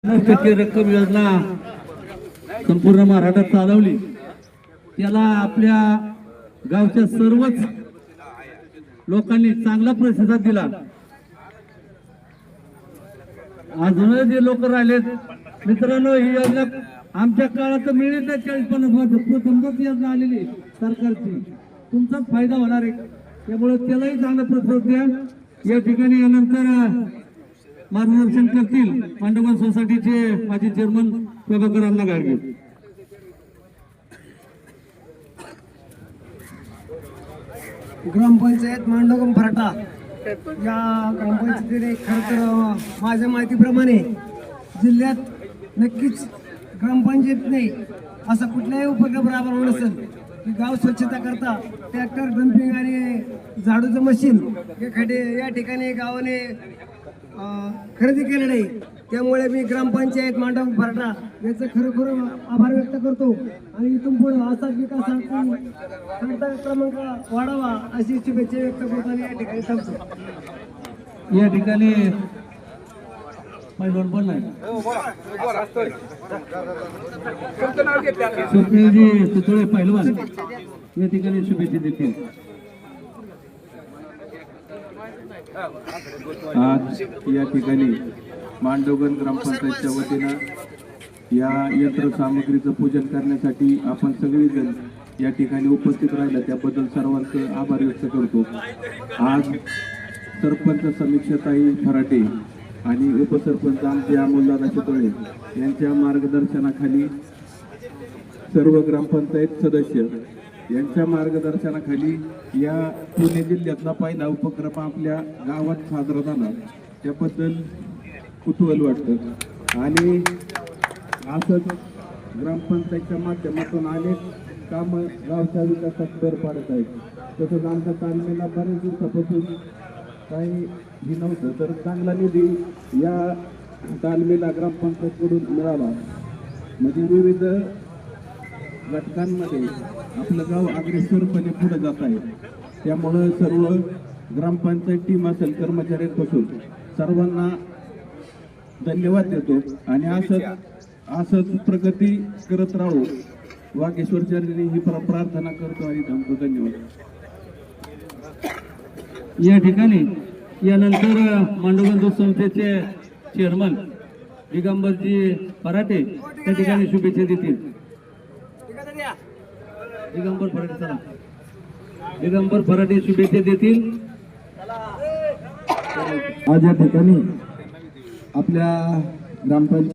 टक्के रक्कम योजना संपूर्ण महाराष्ट्रात चालवली। त्याला आपल्या गावच्या सर्वच लोकांनी चांगला प्रतिसाद दिला। अजून जे लोक राहिलेत मित्रांनो, ही योजना आमच्या काळात मिळेल ना 40-50 वर्ष प्रथमच योजना आलेली सरकारची, तुमचाच फायदा होणार आहे। त्यामुळे त्यालाही चांगला प्रतिसाद द्या। या ठिकाणी यानंतर मार्गदर्शन करतील मांडवगण सोसायटीचे माजी चेअरमन प्रभाकर अण्णा गाडगे। ग्रामपंचायत मांडवगण फराटा या ग्रामपंचायतीने खरं तर माझ्या माहितीप्रमाणे जिल्ह्यात नक्कीच ग्रामपंचायतीने असा कुठलाही उपक्रम राबवला नसेल की गाव स्वच्छता करता ट्रॅक्टर डम्पिंग आणि झाडूचं मशीन या ठिकाणी गावाने खरेदी केलेलं आहे। त्यामुळे मी ग्रामपंचायत मांडवगण फराटा याचं खरोखर आभार व्यक्त करतो आणि इथून पुढे असाच विकासाचा क्रमांक वाढावा अशी शुभेच्छा व्यक्त करताना या ठिकाणी थांबतो। या ठिकाणी पैलवान पण नाही स्वप्नीलजी सुतळे पैलवान या ठिकाणी शुभेच्छा देतील। आज या ठिकाणी मांडवगण ग्रामपंचायतच्या वतीनं या यंत्रसामग्रीचं पूजन करण्यासाठी आपण सगळेजण या ठिकाणी उपस्थित राहिलं त्याबद्दल सर्वांचं आभार व्यक्त करतो। आज सरपंच समीक्षाताई फराटे आणि उपसरपंच आमचे अमोलदादा चितळे यांच्या मार्गदर्शनाखाली सर्व ग्रामपंचायत सदस्य यांच्या मार्गदर्शनाखाली या पुणे जिल्ह्यातला पहिला उपक्रम आपल्या गावात साजरा झाला, त्याबद्दल कुतूहल वाटतं। आणि असंच ग्रामपंचायतच्या माध्यमातून अनेक कामं गावच्या विकासात भर पाडत आहेत। तसंच आमच्या तालमीला बरेच दिवसापासून काही हे नव्हतं, तर चांगला निधी या तालमीला ग्रामपंचायतकडून मिळाला, म्हणजे विविध घटकांमध्ये आपलं गाव अग्रेसरपणे पुढे जात आहे। त्यामुळं सर्व ग्रामपंचायत टीम असेल कर्मचाऱ्यांपासून सर्वांना धन्यवाद देतो आणि असंच प्रगती करत राहू वागेश्वरचरणी ही प्रार्थना करतो आणि थांबतो। धन्यवाद। या ठिकाणी यानंतर मांडवगण संस्थेचे चेअरमन दिगंबरजी फराटे त्या ठिकाणी शुभेच्छा देतील। दिगंबर फराटे चला, दिगंबर फराटे शुभेच्छा देतील। आज या ठिकाणी आपल्या ग्रामपंचायत